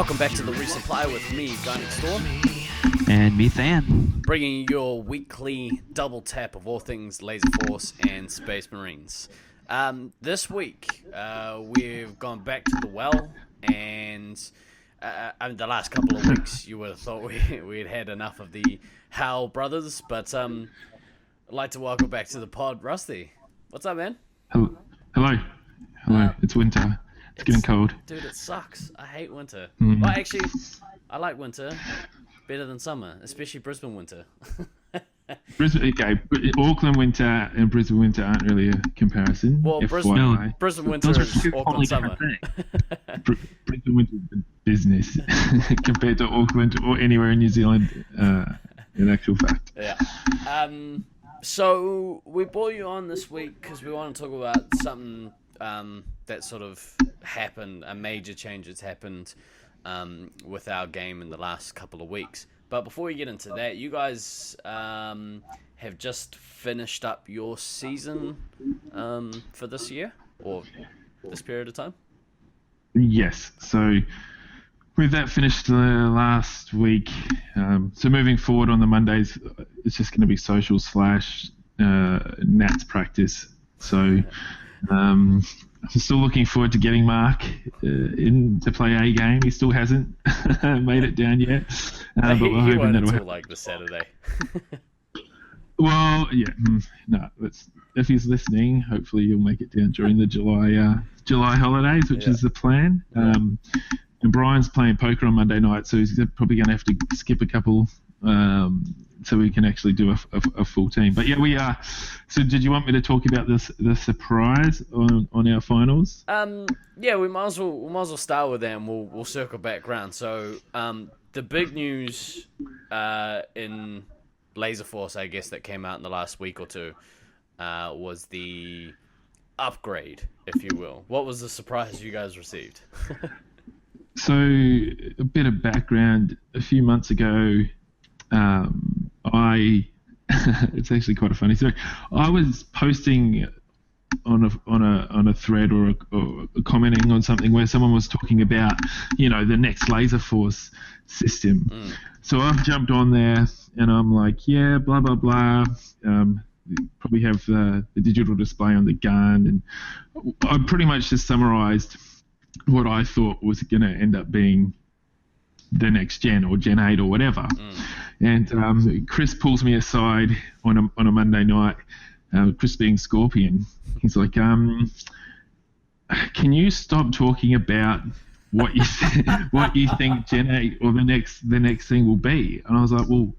Welcome back to the Resupply with me, Guy Next Door, And me, Than. bringing you your weekly double tap of all things Laserforce and Space Marines. This week, we've gone back to the well, and the last couple of weeks, you would have thought we'd had enough of the Howl brothers, but I'd like to welcome back to the pod, Rusty. What's up, man? Hello. It's winter. It's getting cold. Dude, it sucks. I hate winter. Mm. Well, actually, I like winter better than summer, especially Brisbane winter. Auckland winter and Brisbane winter aren't really a comparison. Well, FYI. Brisbane winter is Auckland summer. Brisbane winter is business compared to Auckland or anywhere in New Zealand, in actual fact. Yeah. So we brought you on this week because we want to talk about something that sort of happened, a major change that's happened with our game in the last couple of weeks. But before we get into that, you guys have just finished up your season for this year or this period of time? Yes. So with that finished last week, so moving forward on the Mondays, it's just going to be social / Nats practice. So I'm still looking forward to getting Mark in to play a game. He still hasn't made it down yet. But we're hoping that'll happen. Like the Saturday. Well, yeah, no. If he's listening, hopefully you'll make it down during the July holidays, which is the plan. And Brian's playing poker on Monday night, so he's probably going to have to skip a couple so we can actually do a full team. But yeah, we are. So did you want me to talk about the surprise on our finals? Yeah, we might as well start with that, and we'll circle back around. So the big news in Laserforce, I guess, that came out in the last week or two was the upgrade, if you will. What was the surprise you guys received? So a bit of background. A few months ago, it's actually quite a funny story. I was posting on a thread or commenting on something where someone was talking about, the next Laserforce system. So I've jumped on there and I'm like, yeah, blah blah blah. Probably have the digital display on the gun, and I pretty much just summarized what I thought was going to end up being the next gen or Gen 8 or whatever. And Chris pulls me aside on a Monday night, Chris being Scorpion. He's like, can you stop talking about what you think Gen 8 or the next thing will be? And I was like, well,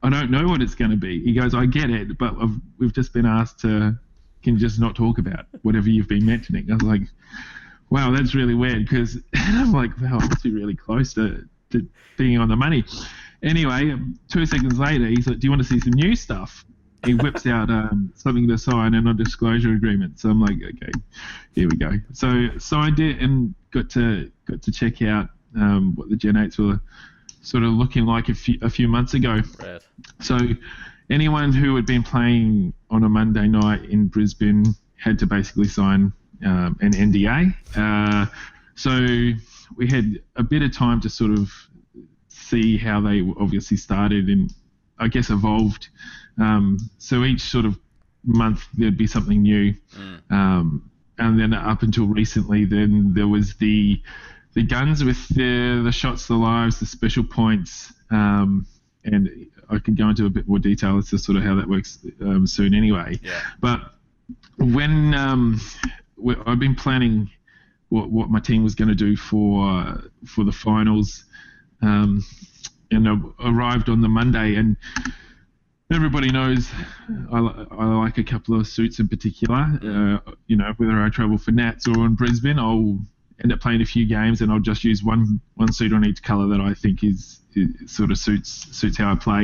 I don't know what it's going to be. He goes, I get it, but we've just been asked to, can you just not talk about whatever you've been mentioning? I was like, wow, that's really weird, because I'm like, wow, I must be really close to being on the money. Anyway, 2 seconds later, he's like, do you want to see some new stuff? He whips out something to sign, a non-disclosure agreement. So I'm like, okay, here we go. So signed it and got to check out what the Gen 8s were sort of looking like a few months ago. Right. So anyone who had been playing on a Monday night in Brisbane had to basically sign an NDA. So we had a bit of time to sort of see how they obviously started and I guess evolved. So each sort of month there'd be something new. And then up until recently, then there was the guns with the shots, the lives, the special points, and I could go into a bit more detail as to sort of how that works soon anyway. Yeah. But when I've been planning what my team was going to do for the finals, and I arrived on the Monday, and everybody knows I like a couple of suits in particular. Whether I travel for Nats or in Brisbane, I'll end up playing a few games, and I'll just use one suit on each colour that I think is sort of suits how I play.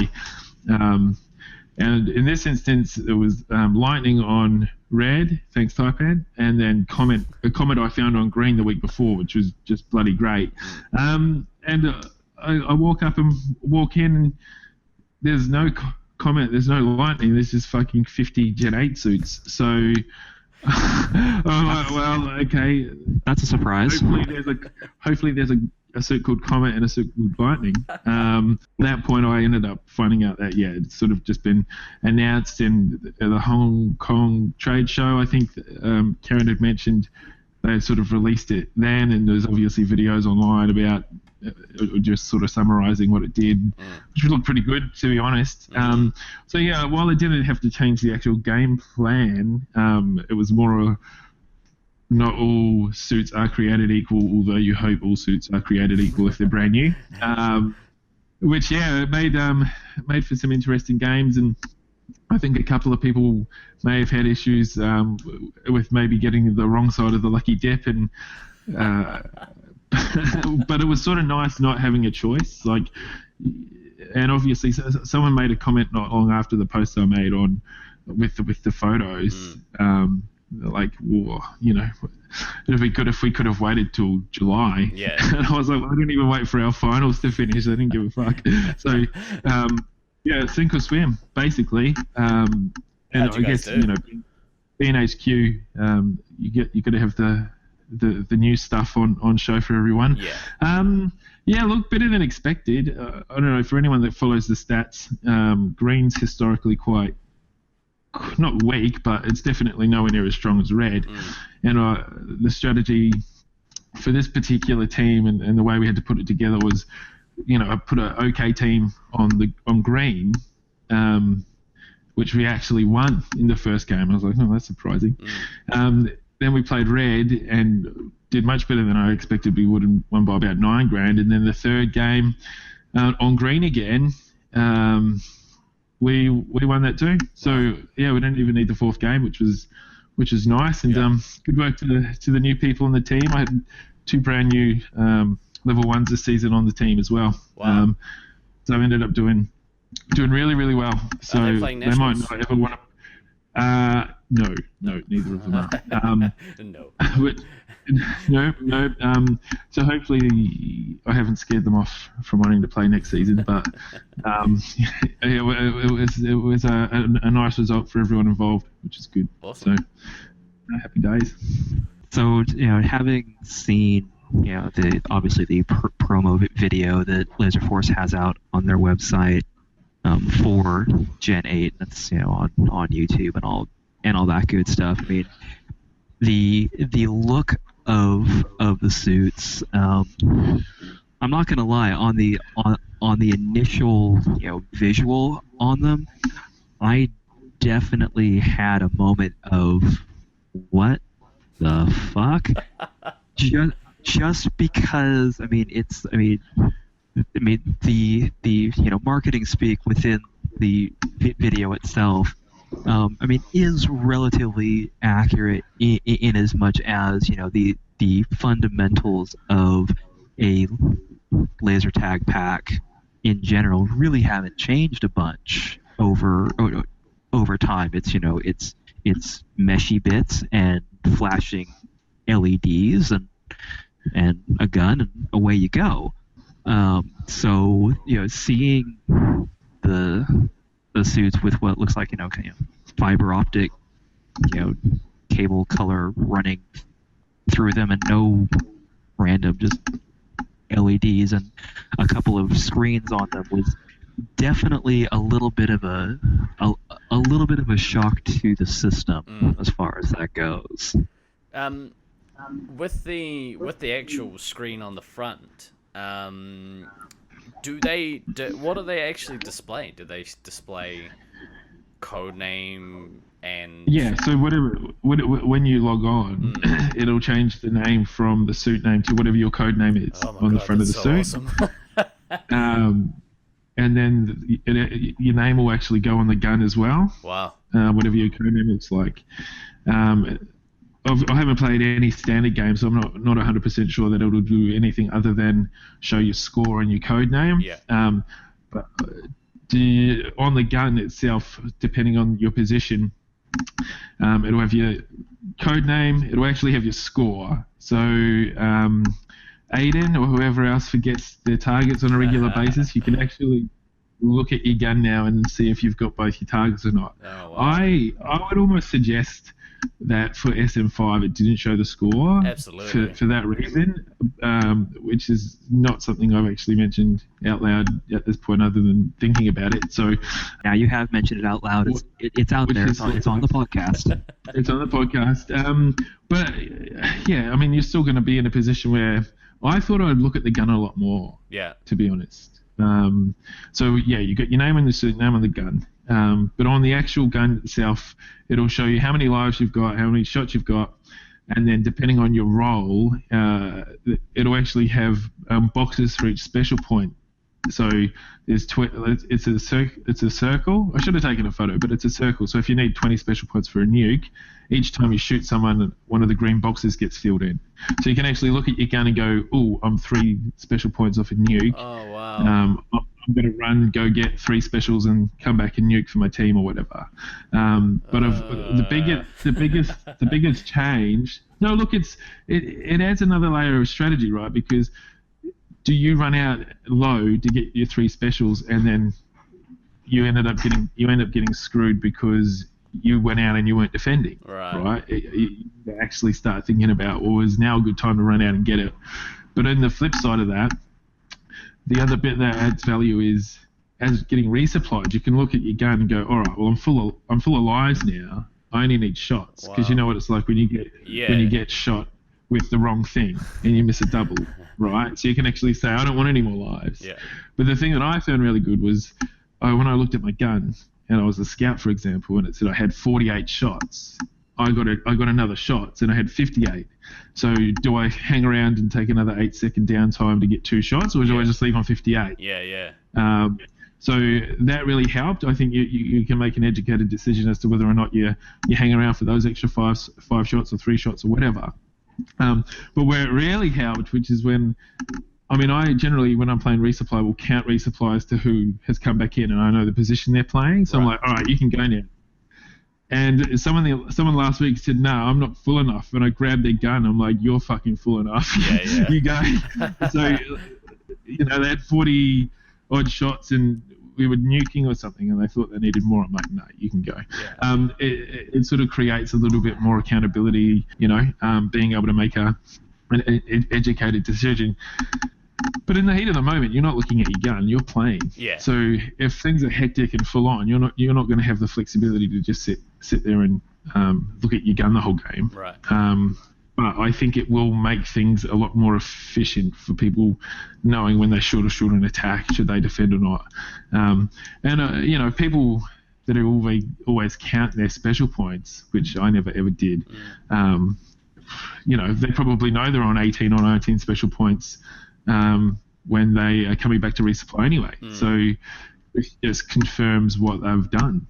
And in this instance, it was lightning on red, thanks Taipan, and then a comet I found on green the week before, which was just bloody great. And I walk in, and there's no comet, there's no lightning, there's just fucking 50 Gen 8 suits. So I'm like, well, okay. That's a surprise. Hopefully there's a a suit called Comet and a suit called Lightning. At that point, I ended up finding out that it's sort of just been announced in the Hong Kong trade show. I think Karen had mentioned they had sort of released it then, and there's obviously videos online about just sort of summarising what it did, which looked pretty good, to be honest. So yeah, while it didn't have to change the actual game plan, it was more not all suits are created equal, although you hope all suits are created equal if they're brand new. Which made for some interesting games, and I think a couple of people may have had issues with maybe getting the wrong side of the lucky dip, and but it was sort of nice not having a choice. Like, and obviously, someone made a comment not long after the post I made on with the photos. Like, well, it'd be good if we could have waited till July. Yeah. And I was like, I didn't even wait for our finals to finish. I didn't give a fuck. So, sink or swim, basically. And How'd you I guess do? being HQ, you got to have the new stuff on show for everyone. Yeah. Look, better than expected. I don't know, for anyone that follows the stats, green's historically quite not weak, but it's definitely nowhere near as strong as red. And the strategy for this particular team and the way we had to put it together was, I put an okay team on green, which we actually won in the first game. I was like, oh, that's surprising. Then we played red and did much better than I expected we would, and won by about $9,000. And then the third game on green again, we won that too. So yeah, we didn't even need the fourth game, which was nice. And good work to the new people on the team. I had 2 brand new level 1s this season on the team as well. Wow. So I ended up doing really, really well. So Are they playing they might nationals? not ever want to. No, neither of them are. No. No. So hopefully I haven't scared them off from wanting to play next season. But it was a nice result for everyone involved, which is good. Awesome. So happy days. So, having seen, obviously the promo video that Laserforce has out on their website for Gen 8, that's, on YouTube and all that good stuff. I mean, the look of the suits, I'm not gonna lie, on the initial visual on them, I definitely had a moment of what the fuck, just because the marketing speak within the video itself is relatively accurate in as much as the fundamentals of a laser tag pack in general really haven't changed a bunch over time. It's meshy bits and flashing LEDs and a gun, and away you go. So seeing the suits with what looks like fiber optic cable color running through them, and no random just LEDs and a couple of screens on them was definitely a little bit of a shock to the system as far as that goes. With the actual screen on the front, what do they actually display? Do they display code name and? Yeah, so when you log on, it'll change the name from the suit name to whatever your code name is on the front of the suit. Awesome. And then your name will actually go on the gun as well. Wow. Whatever your code name looks like. I haven't played any standard games, so I'm not 100% sure that it'll do anything other than show your score and your code name. Yeah. But on the gun itself, depending on your position, it'll have your code name. It'll actually have your score. So Aiden or whoever else forgets their targets on a regular basis, you can actually look at your gun now and see if you've got both your targets or not. Oh, wow. I would almost suggest that for SM5 it didn't show the score. Absolutely. For that reason, which is not something I've actually mentioned out loud at this point other than thinking about it. So Now you have mentioned it out loud. It's out there. It's on the podcast. It's on the podcast. But yeah, I mean, you're still going to be in a position where I thought I'd look at the gun a lot more. Yeah. To be honest. So yeah, you got your name on the suit, name on the gun. But on the actual gun itself, it'll show you how many lives you've got, how many shots you've got, and then depending on your role, it'll actually have boxes for each special point. So there's it's a circle. I should have taken a photo, but it's a circle. So if you need 20 special points for a nuke, each time you shoot someone, one of the green boxes gets filled in. So you can actually look at your gun and go, "Oh, I'm 3 special points off a nuke. Oh, wow. I'm going to run, go get 3 specials, and come back and nuke for my team or whatever." But the biggest change. No, look, it adds another layer of strategy, right? Because do you run out low to get your 3 specials, and then you end up getting screwed because you went out and you weren't defending, right? You actually start thinking about, well, is now a good time to run out and get it? But on the flip side of that, the other bit that adds value is, as getting resupplied, you can look at your gun and go, all right, well, I'm full of lives now. I only need shots, because you know what it's like when you get shot with the wrong thing and you miss a double, right? So you can actually say, I don't want any more lives. Yeah. But the thing that I found really good was when I looked at my gun and I was a scout, for example, and it said I had 48 shots. I got another shot and I had 58. So do I hang around and take another 8-second downtime to get 2 shots, or do I just leave on 58? Yeah. So that really helped. I think you can make an educated decision as to whether or not you hang around for those extra 5 shots or 3 shots or whatever. But where it really helped, which is when, I generally, when I'm playing resupply, will count resupplies to who has come back in, and I know the position they're playing. So I'm like, all right, you can go now. And someone last week said, no, I'm not full enough. And I grabbed their gun. I'm like, you're fucking full enough. Yeah. You go. So, they had 40 odd shots and we were nuking or something, and they thought they needed more. I'm like, no, you can go. Yeah. It sort of creates a little bit more accountability, being able to make an educated decision. But in the heat of the moment, you're not looking at your gun, you're playing. Yeah. So if things are hectic and full on, you're not going to have the flexibility to just sit there and look at your gun the whole game. Right. But I think it will make things a lot more efficient for people knowing when they should or shouldn't attack, should they defend or not. People that are always count their special points, which I never ever did. They probably know they're on 18 or 19 special points when they are coming back to resupply anyway. So it just confirms what they've done.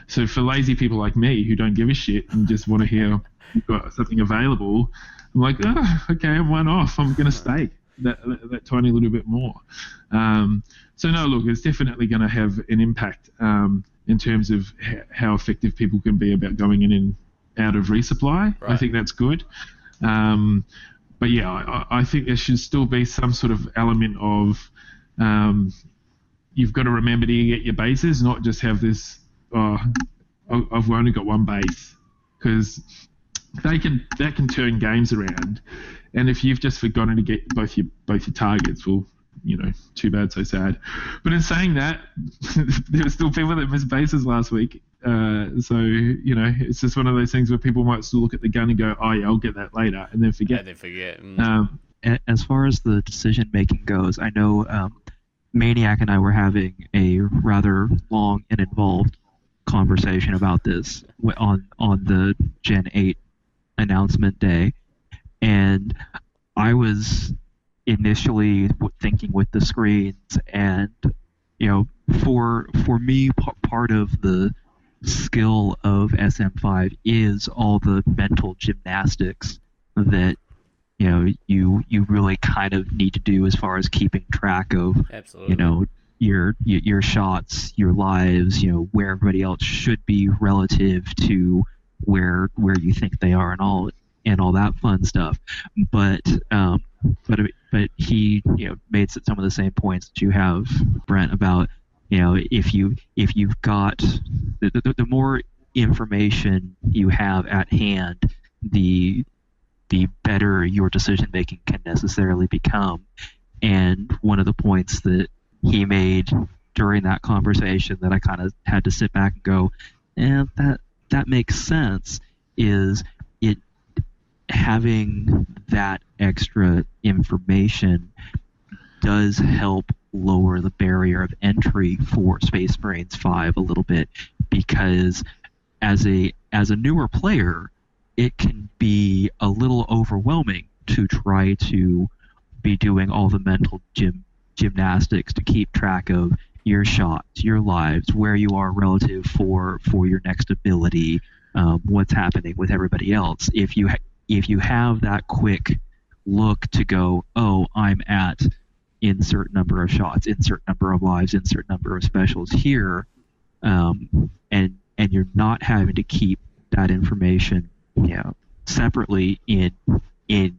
So for lazy people like me who don't give a shit and just want to hear you've got something available, I'm like, oh, okay, I'm 1 off. I'm going to stake that tiny little bit more. So no, look, it's definitely going to have an impact in terms of how effective people can be about going in and out of resupply. Right. I think that's good. But yeah, I think there should still be some sort of element of you've got to remember to get your bases, not just have this, I've only got 1 base, because that can turn games around. And if you've just forgotten to get both your targets, well, too bad, so sad. But in saying that, there were still people that missed bases last week. So it's just one of those things where people might still look at the gun and go, oh yeah, I'll get that later, and then forget. As far as the decision making goes, I know Maniac and I were having a rather long and involved conversation about this on the Gen 8 announcement day, and I was initially thinking with the screens, and for me, part of the skill of SM5 is all the mental gymnastics that you really kind of need to do as far as keeping track of your shots, your lives, where everybody else should be relative to where you think they are, and all that fun stuff. But he made some of the same points that you have, Brent, about if you've got the more information you have at hand, the better your decision making can necessarily become. And one of the points that he made during that conversation that I kind of had to sit back and go, that makes sense, is it having that extra information does help lower the barrier of entry for Space Marines 5 a little bit, because as a newer player, it can be a little overwhelming to try to be doing all the mental gymnastics to keep track of your shots, your lives, where you are relative for your next ability, what's happening with everybody else. If you have that quick look to go, oh, I'm at insert number of shots, insert number of lives, insert number of specials here, and you're not having to keep that information, separately in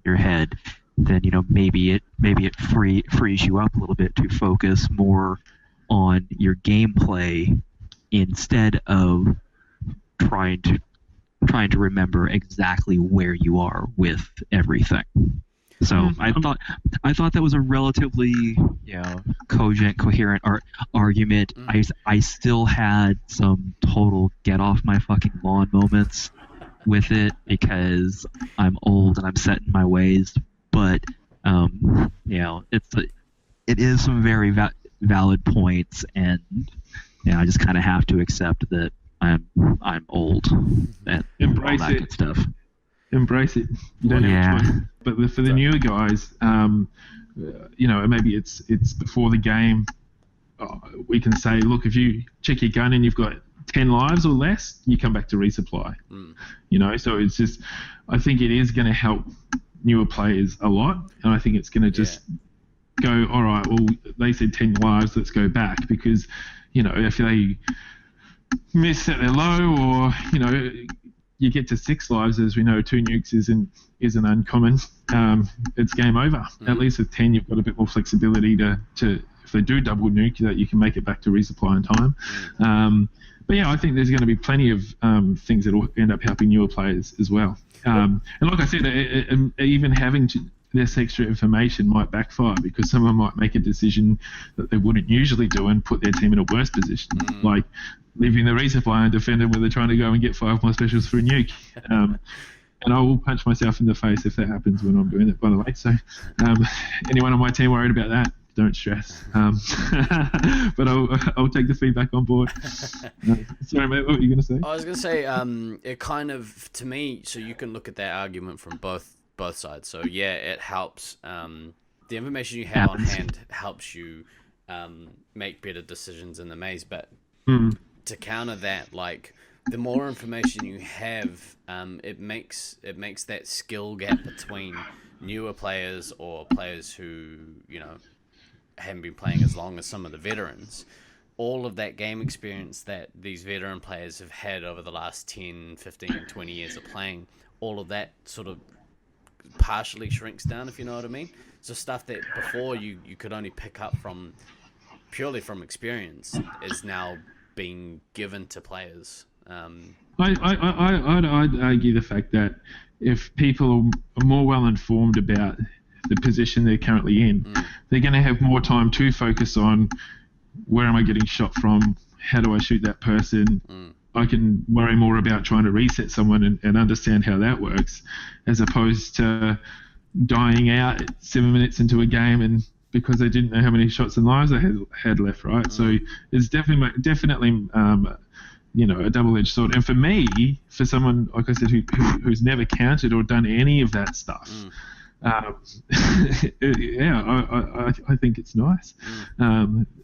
your head, then maybe it frees you up a little bit to focus more on your gameplay instead of trying to remember exactly where you are with everything. So I thought that was a relatively cogent, coherent argument. I still had some total get off my fucking lawn moments with it because I'm old and I'm set in my ways. But it is some very valid points, and I just kind of have to accept that I'm old and embrace all that it. good stuff. Embrace it. You don't have a choice. But for the newer guys, maybe it's before the game. We can say, look, if you check your gun and you've got 10 lives or less, you come back to resupply. So it's just, I think it is going to help newer players a lot, and I think it's going to just go, all right, well, they said 10 lives, let's go back, because if they miss at their low, or you get to 6 lives, as we know, 2 nukes isn't uncommon. It's game over. At least with 10, you've got a bit more flexibility to if they do double nuke, that you can make it back to resupply in time. But I think there's going to be plenty of things that will end up helping newer players as well. And like I said, even having this extra information might backfire, because someone might make a decision that they wouldn't usually do and put their team in a worse position, like leaving the resupply and defending where they're trying to go and get 5 more specials for a nuke. And I will punch myself in the face if that happens when I'm doing it, by the way. So anyone on my team worried about that, don't stress. But I'll take the feedback on board. Sorry, mate, what were you going to say? I was going to say, it kind of, to me, so you can look at that argument from both sides. So it helps. The information you have on hand helps you make better decisions in the maze. But to counter that, like, the more information you have, it makes that skill gap between newer players or players who haven't been playing as long as some of the veterans. All of that game experience that these veteran players have had over the last 10, 15, 20 years of playing, all of that sort of partially shrinks down, if you know what I mean. So stuff that before you could only pick up from purely from experience is now being given to players. I'd argue the fact that if people are more well informed about the position they're currently in, they're going to have more time to focus on where am I getting shot from, how do I shoot that person. I can worry more about trying to reset someone and understand how that works, as opposed to dying out 7 minutes into a game and because they didn't know how many shots and lives they had left, right? So it's definitely a double-edged sword. And for me, for someone, like I said, who's never counted or done any of that stuff, I think it's nice.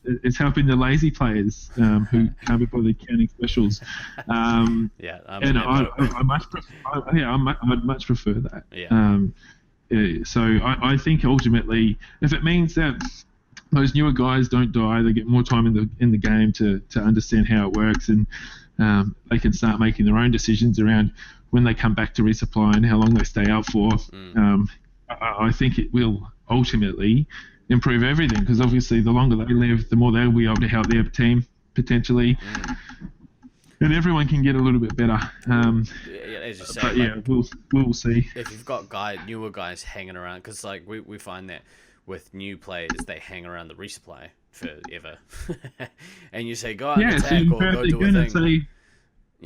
It's helping the lazy players who can't be bothered counting specials. I'd much prefer that. So I think ultimately, if it means that those newer guys don't die, they get more time in the game to understand how it works, and they can start making their own decisions around when they come back to resupply and how long they stay out for. I think it will ultimately improve everything, because obviously the longer they live, the more they'll be able to help their team potentially, and everyone can get a little bit better. As you say, But yeah, we'll see. If you've got newer guys hanging around, because like we find that with new players, they hang around the resupply forever, and you say go out and So attack you or go do a and thing. say,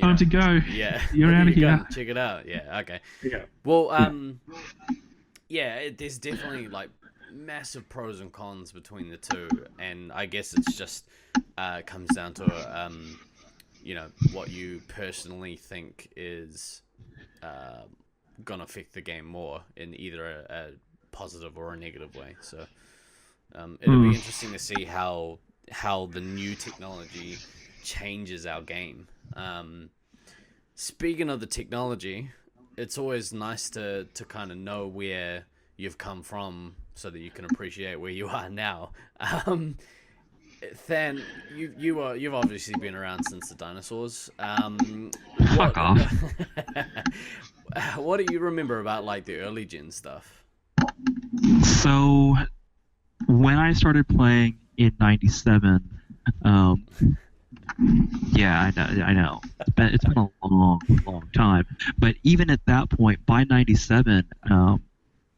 time to go. Yeah, You're out of here. Check it out. Yeah, okay. Yeah. Well, there's definitely like massive pros and cons between the two, and I guess it's just comes down to what you personally think is gonna affect the game more in either a positive or a negative way. So it'll be interesting to see how the new technology changes our game. Speaking of the technology, it's always nice to kind of know where you've come from so that you can appreciate where you are now. Than, you've obviously been around since the dinosaurs. Fuck off. What do you remember about like the early gen stuff? So when I started playing in '97, yeah, I know. It's been a long time. But even at that point, by '97,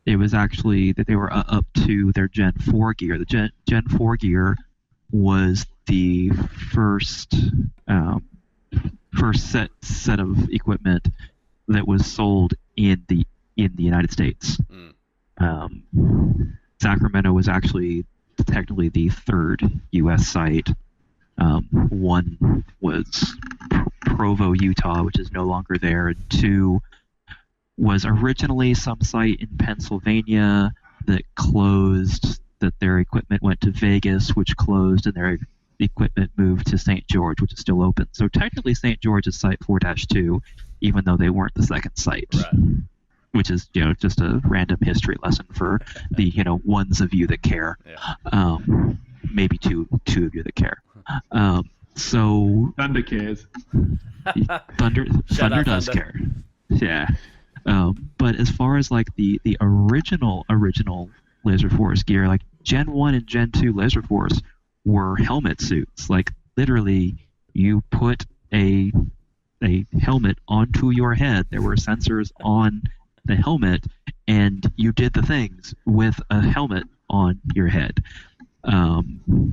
it was actually that they were up to their Gen 4 gear. The Gen 4 gear was the first set of equipment that was sold in the United States. Sacramento was actually technically the third U.S. site. One was Provo, Utah, which is no longer there, and two was originally some site in Pennsylvania that closed, that their equipment went to Vegas, which closed, and their equipment moved to St. George, which is still open. So technically St. George is Site 4-2, even though they weren't the second site. Right. Which is, just a random history lesson for the, ones of you that care. Yeah. Maybe two of you that care. So Thunder cares. Thunder does care. Yeah. But as far as like the original Laserforce gear, like Gen 1 and Gen 2 Laserforce were helmet suits. Like literally you put a helmet onto your head. There were sensors on the helmet, and you did the things with a helmet on your head.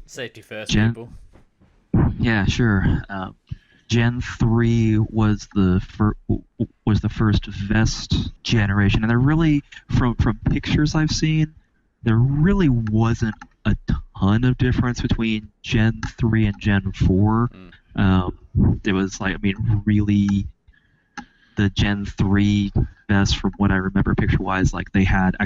Safety first, people. Yeah, sure. Gen 3 was the first vest generation, and there really, from pictures I've seen, there really wasn't a ton of difference between Gen 3 and Gen 4. It was like, really, the Gen 3 vest, from what I remember picture-wise, like they had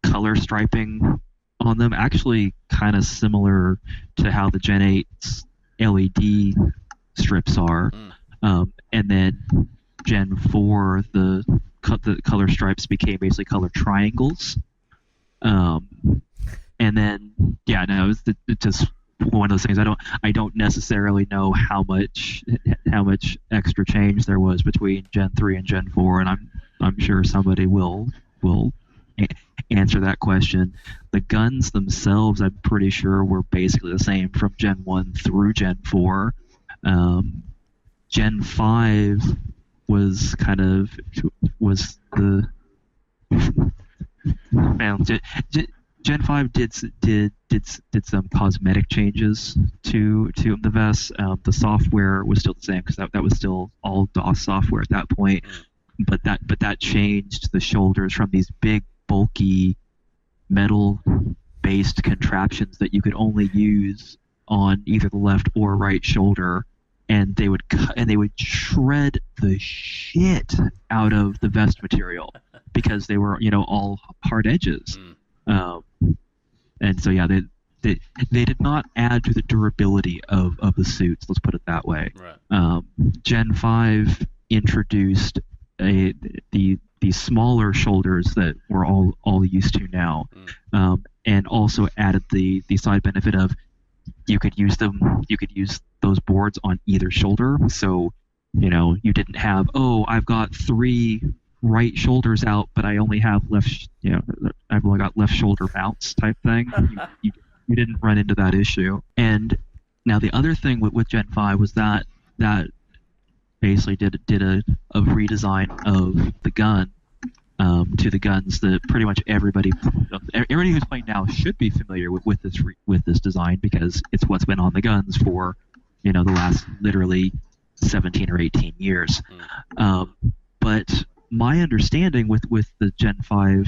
color striping on them, actually kind of similar to how the Gen 8's LED strips are. And then Gen 4, the color stripes became basically color triangles. And then, it's just one of those things. I don't necessarily know how much extra change there was between Gen 3 and Gen 4, and I'm sure somebody will answer that question. The guns themselves, I'm pretty sure, were basically the same from Gen 1 through Gen 4. Gen 5 was the Gen 5 did some cosmetic changes to the vest. The software was still the same, because that was still all DOS software at that point. But that changed the shoulders from these big, bulky, metal-based contraptions that you could only use on either the left or right shoulder, and they would shred the shit out of the vest material because they were all hard edges. And so they did not add to the durability of the suits, let's put it that way. Right. Gen 5 introduced the smaller shoulders that we're all used to now, and also added the side benefit of you could use those boards on either shoulder. So you didn't have, I've got three right shoulder's out, but I only have I've only got left shoulder bounce type thing. You didn't run into that issue. And now the other thing with Gen 5 was that basically did a redesign of the gun to the guns that pretty much everybody who's playing now should be familiar with this design, because it's what's been on the guns for the last literally 17 or 18 years. But my understanding with the Gen 5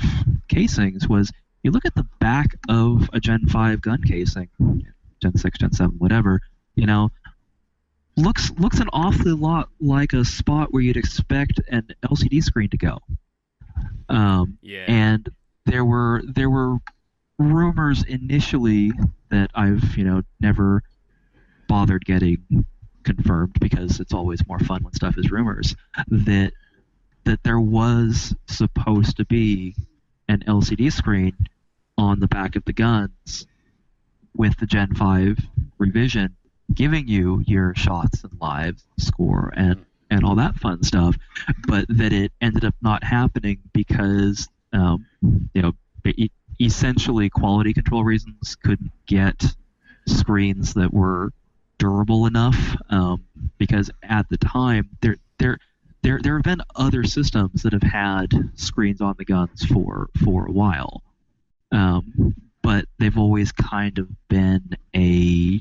casings was, you look at the back of a Gen 5 gun casing, Gen 6, Gen 7, whatever, looks an awfully lot like a spot where you'd expect an LCD screen to go. And there were rumors initially that I've never bothered getting confirmed, because it's always more fun when stuff is rumors, that there was supposed to be an LCD screen on the back of the guns with the Gen 5 revision, giving you your shots and lives, score, and all that fun stuff, but that it ended up not happening because essentially quality control reasons couldn't get screens that were durable enough, because at the time there have been other systems that have had screens on the guns for a while, but they've always kind of been a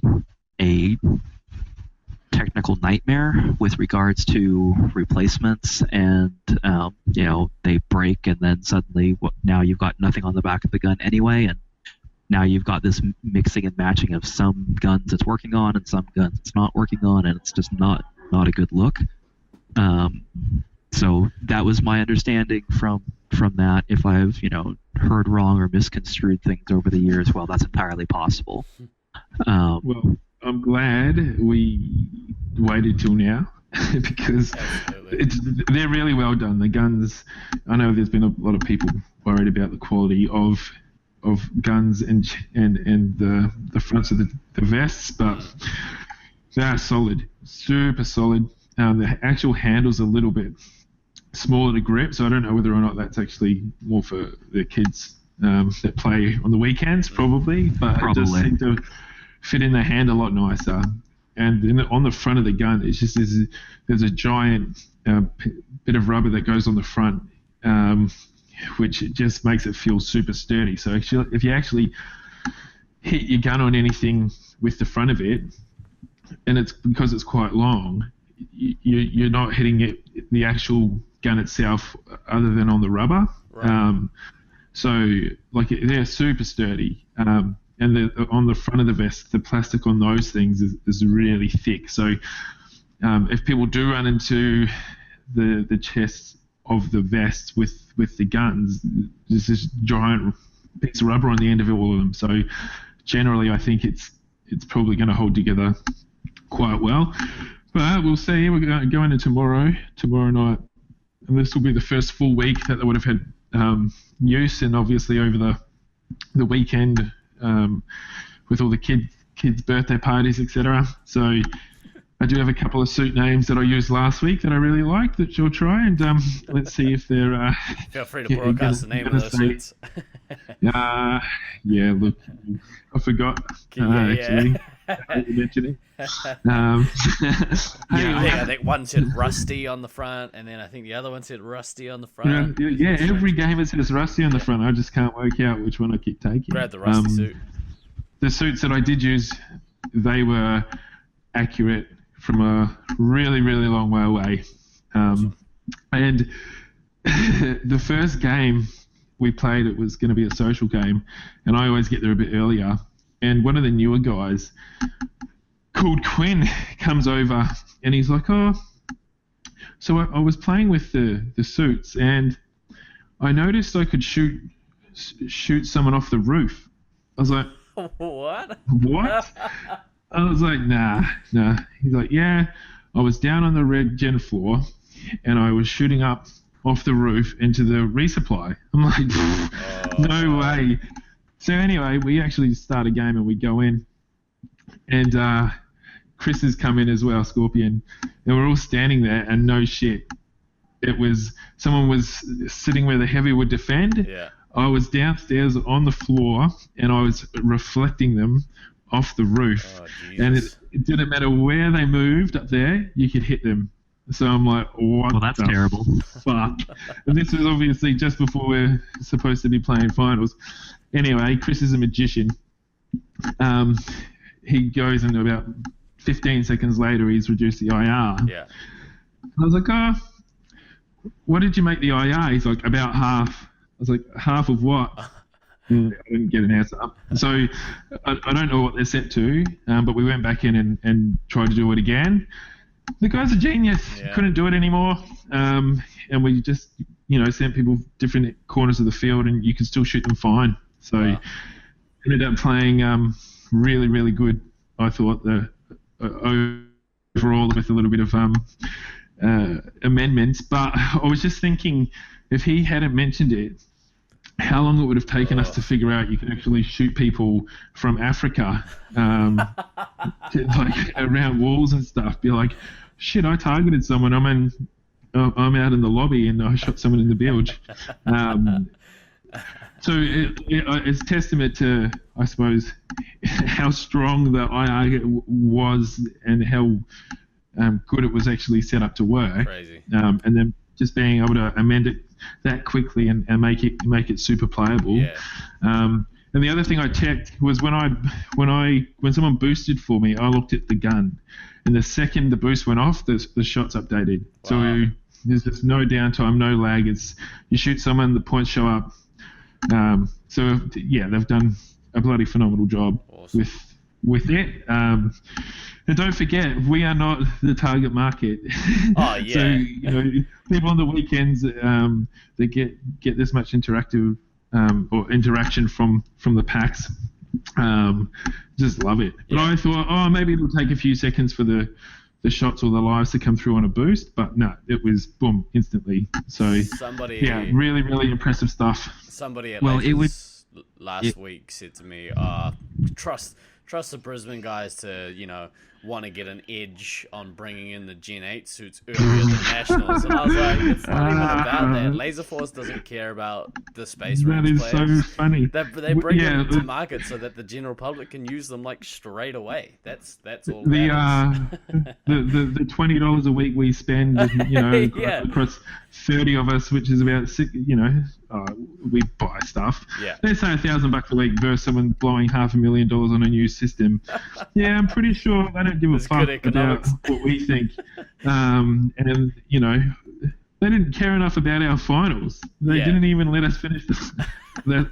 technical nightmare with regards to replacements, and they break, and then suddenly now you've got nothing on the back of the gun anyway, and now you've got this mixing and matching of some guns it's working on and some guns it's not working on, and it's just not a good look. So that was my understanding from that. If I've heard wrong or misconstrued things over the years, well, that's entirely possible. Well, I'm glad we waited till now because they're really well done. The guns, I know there's been a lot of people worried about the quality of guns and the fronts of the vests, but they're solid, super solid. The actual handle's a little bit smaller to grip, so I don't know whether or not that's actually more for the kids that play on the weekends, probably, but it does seem to fit in the hand a lot nicer. And on the front of the gun, it's just there's a giant bit of rubber that goes on the front, which just makes it feel super sturdy. So actually, if you actually hit your gun on anything with the front of it, and it's because it's quite long, you're not hitting the actual gun itself other than on the rubber. Right. So they're super sturdy. And on the front of the vest, the plastic on those things is really thick. So if people do run into the chest of the vest with the guns, there's this giant piece of rubber on the end of all of them. So generally, I think it's probably going to hold together quite well. But we'll see. We're going to go into tomorrow night, and this will be the first full week that they would have had use, and obviously over the weekend. With all the kids' birthday parties, etc. So I do have a couple of suit names that I used last week that I really like that you'll try, and let's see if they're... Feel free to broadcast the name of those suits. Yeah, look, I forgot, actually. Mentioning. I think one said Rusty on the front, and then I think the other one said Rusty on the front. Yeah, every game it says Rusty on the front. I just can't work out which one I keep taking. Grab the Rusty suit. The suits that I did use, they were accurate from a really, really long way away. And the first game we played, it was going to be a social game, and I always get there a bit earlier. And one of the newer guys called Quinn comes over, and he's like, "Oh, so I was playing with the suits, and I noticed I could shoot someone off the roof." I was like, "What?" I was like, nah. He's like, "Yeah, I was down on the red gen floor, and I was shooting up off the roof into the resupply." I'm like, no way. So anyway, we actually start a game and we go in, and Chris has come in as well, Scorpion, and we're all standing there, and no shit, it was someone was sitting where the heavy would defend. Yeah. I was downstairs on the floor and I was reflecting them off the roof. Oh, and Jesus. it didn't matter where they moved up there, you could hit them. So I'm like, what? Well, that's the terrible. Fuck. And this was obviously just before we're supposed to be playing finals. Anyway, Chris is a magician. He goes into about 15 seconds later, he's reduced the IR. Yeah. I was like, oh, what did you make the IR? He's like, about half. I was like, half of what? I didn't get an answer. So I don't know what they're set to, but we went back in and tried to do it again. The guy's a genius. Yeah. Couldn't do it anymore. And we just, sent people different corners of the field and you can still shoot them fine. So ended up playing really, really good, I thought, the overall with a little bit of amendments. But I was just thinking, if he hadn't mentioned it, how long it would have taken us to figure out you can actually shoot people from Africa like around walls and stuff. Be like, shit, I targeted someone. I'm out in the lobby and I shot someone in the bilge. So it's testament to, I suppose, how strong the IR was and how good it was actually set up to work. Crazy. And then just being able to amend it that quickly and make it super playable. Yeah. And the other thing I checked was when someone boosted for me, I looked at the gun, and the second the boost went off, the shots updated. Wow. So there's just no downtime, no lag. It's you shoot someone, the points show up. So yeah, they've done a bloody phenomenal job Awesome. with it. And don't forget, we are not the target market. Oh, yeah. So people on the weekends that get this much interaction from the packs, just love it. But I thought, maybe it'll take a few seconds for the shots or the lives to come through on a boost, but no, it was boom instantly. So really, really impressive stuff. Somebody at Well, it would- last week said to me, trust the Brisbane guys to, want to get an edge on bringing in the Gen 8 suits earlier than Nationals. And I was like, it's not even about that. Laserforce doesn't care about the Space Marines That is players. so funny. They bring them to market so that the general public can use them like straight away. That's all. The $20 a week we spend, across 30 of us, which is about six. We buy stuff. Yeah. Let's say $1,000 a week versus someone blowing $500,000 on a new system. Yeah, I'm pretty sure they don't give a It's fuck good about economics. what we think. And they didn't care enough about our finals. They didn't even let us finish the.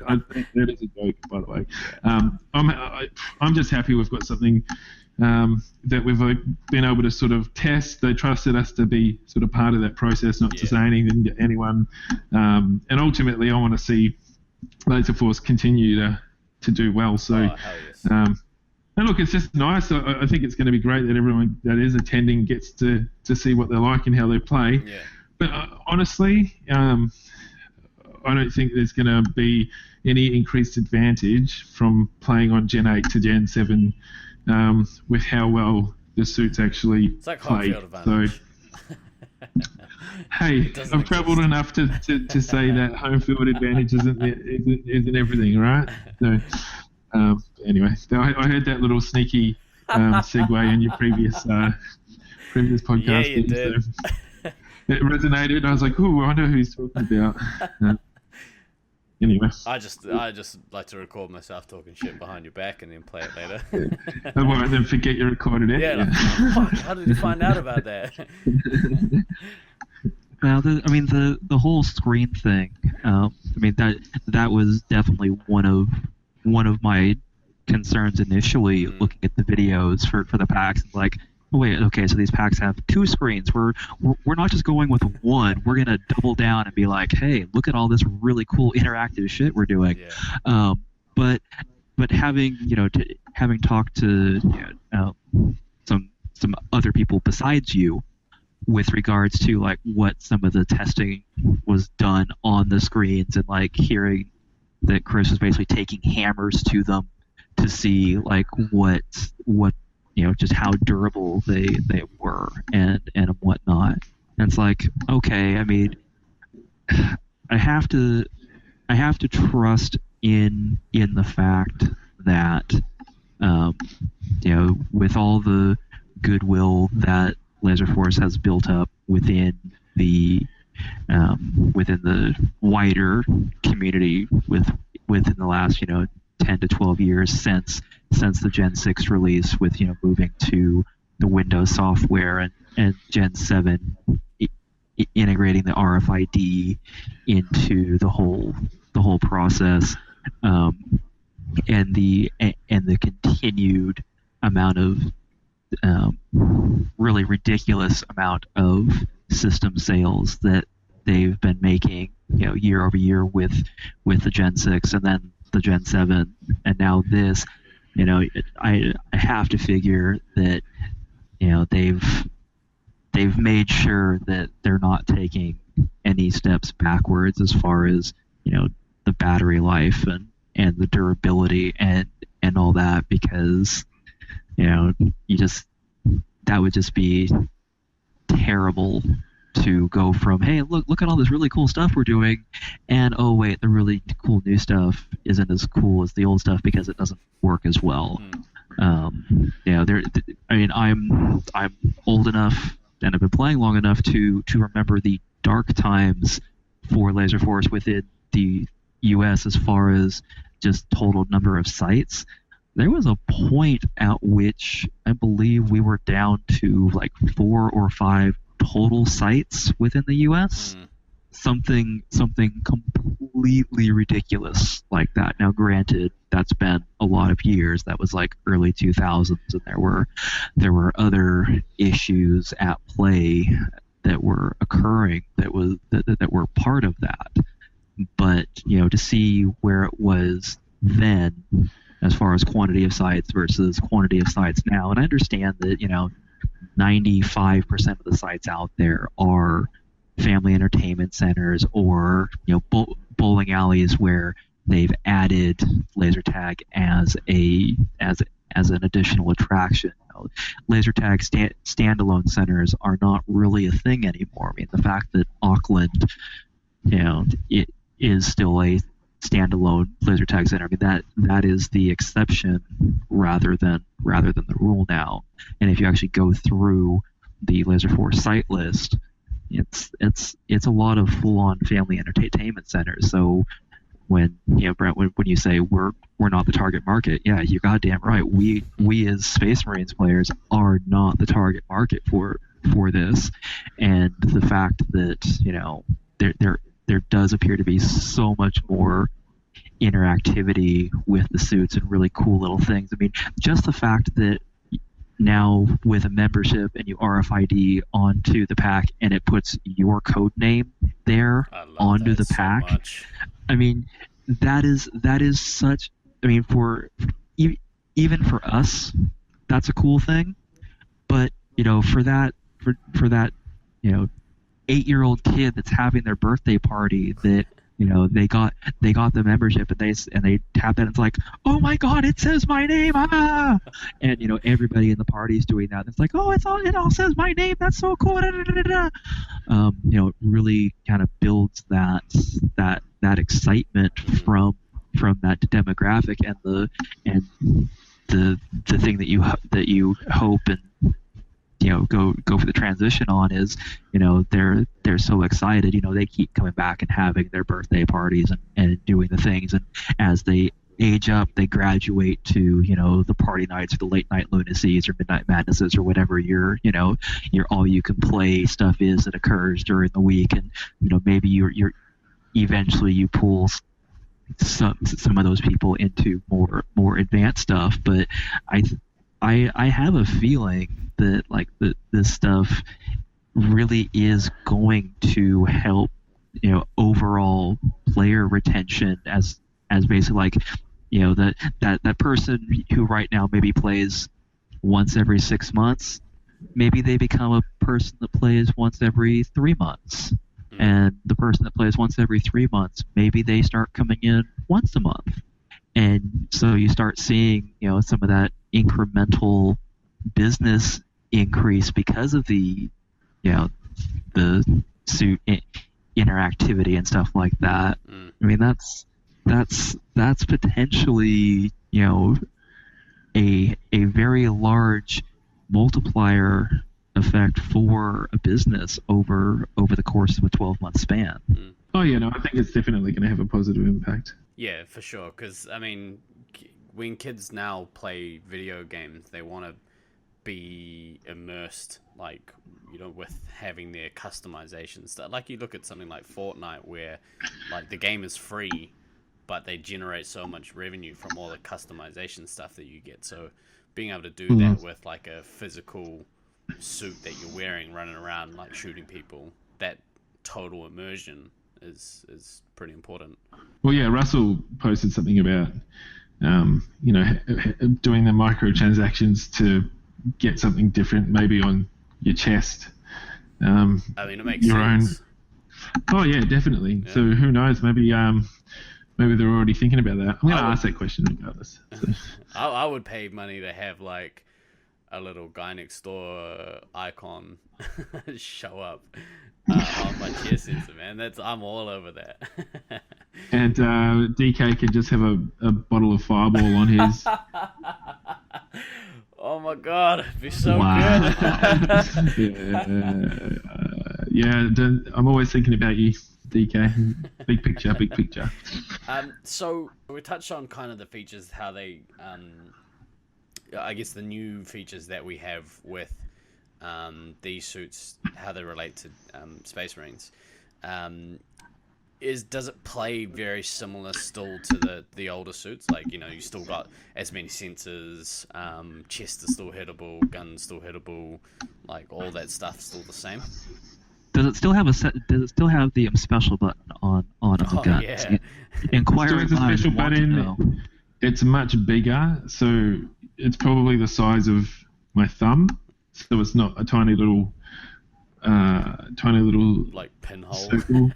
I think that is a joke, by the way. I'm just happy we've got something that we've been able to sort of test. They trusted us to be sort of part of that process, not to say anything to anyone. And ultimately, I want to see Laserforce continue to do well. So, Hell yes. and look, it's just nice. I think it's going to be great that everyone that is attending gets to see what they're like and how they play. Yeah. But honestly, I don't think there's going to be any increased advantage from playing on Gen 8 to Gen 7 with how well the suits actually It's like play. home field advantage. So, hey, I've travelled enough to say that home field advantage isn't everything, right? So, anyway, I heard that little sneaky segue in your previous podcast. Yeah, you did. So it resonated. I was like, "Ooh, I wonder who he's talking about." Anyway, I just like to record myself talking shit behind your back and then play it later. I won't then forget you recorded it. Yeah, like, fuck, how did you find out about that? Now, the whole screen thing. That was definitely one of my concerns initially, looking at the videos for the packs. Like, oh, wait, okay, so these packs have two screens. We're not just going with one. We're gonna double down and be like, hey, look at all this really cool interactive shit we're doing. Yeah. But having having talked to some other people besides you, with regards to like what some of the testing was done on the screens, and like hearing that Chris was basically taking hammers to them to see like what just how durable they were and whatnot. And it's like, okay, I mean, I have to trust in the fact that um, with all the goodwill that Laserforce has built up within the wider community within the last 10 to 12 years since the Gen 6 release, with moving to the Windows software, and Gen 7 integrating the RFID into the whole process, and the continued amount of really ridiculous amount of system sales that they've been making, year over year with the Gen 6 and then the Gen 7 and now this. I have to figure that they've made sure that they're not taking any steps backwards as far as the battery life and the durability and all that, because that would just be terrible to go from, hey, look at all this really cool stuff we're doing, and oh wait, the really cool new stuff isn't as cool as the old stuff because it doesn't work as well. I'm old enough and I've been playing long enough to remember the dark times for Laserforce within the US as far as just total number of sites. There was a point at which I believe we were down to like 4 or 5 total sites within the US. Something completely ridiculous like that. Now, granted, that's been a lot of years. That was like early 2000s, and there were other issues at play that were occurring that were part of that. But to see where it was then, as far as quantity of sites versus quantity of sites now, and I understand that 95% of the sites out there are family entertainment centers or bowling alleys where they've added laser tag as an additional attraction. Laser tag standalone centers are not really a thing anymore. I mean, the fact that Auckland, it is still a standalone laser tag center, I mean, that is the exception rather than the rule now. And if you actually go through the Laserforce site list, it's a lot of full-on family entertainment centers. So when Brent, when you say we're not the target market, yeah, you're goddamn right. We as Space Marines players are not the target market for this, and the fact that there does appear to be so much more interactivity with the suits and really cool little things. I mean, just the fact that now with a membership and you RFID onto the pack and it puts your code name there onto the pack. So much. I mean, that is such. I mean, even for us, that's a cool thing. But for that 8-year-old kid that's having their birthday party that they got the membership and they tap that and it's like, oh my god, it says my name, and everybody in the party is doing that. It's like, oh, it all says my name, that's so cool. It really kind of builds that excitement from that demographic, and the thing that you hope and go for the transition on is they're so excited. They keep coming back and having their birthday parties and doing the things, and as they age up they graduate to the party nights or the late night lunacies or midnight madnesses or whatever your all you can play stuff is that occurs during the week, and maybe you're eventually you pull some of those people into more advanced stuff. But I have a feeling that this stuff really is going to help overall player retention as basically that person who right now maybe plays once every 6 months, maybe they become a person that plays once every 3 months. And the person that plays once every 3 months, maybe they start coming in once a month. And so you start seeing, some of that incremental business increase because of the the suit interactivity and stuff like that. I mean, that's potentially, you know, a very large multiplier effect for a business over the course of a 12-month span. Oh yeah, no, I think it's definitely going to have a positive impact. Yeah, for sure. Because I mean, when kids now play video games, they want to be immersed, like, you know, with having their customization stuff. Like, you look at something like Fortnite, where like the game is free, but they generate so much revenue from all the customization stuff that you get. So being able to do that with like a physical suit that you're wearing, running around, like shooting people, that total immersion is pretty important. Well, yeah, Russell posted something about you know, doing the microtransactions to get something different, maybe on your chest. I mean, it makes your sense. Oh yeah, definitely. Yeah. So who knows? Maybe they're already thinking about that. I'm going to ask that question regardless. So. I would pay money to have like a little guy next door icon show up on my chest sensor, man. I'm all over that. And DK could just have a bottle of Fireball on his. Oh my god, it'd be so good. Yeah, I'm always thinking about you, DK. Big picture, big picture. So we touched on kind of the features, how they, I guess the new features that we have with these suits, how they relate to Space Marines. Does it play very similar still to the older suits? Like, you know, you still got as many sensors, chest is still hittable, guns still hittable, like all that stuff still the same? Does it still have Does it still have the special button on the guns? Yeah. Inquiring minds want to know. It's much bigger, so it's probably the size of my thumb. So it's not a tiny little like pinhole. Circle.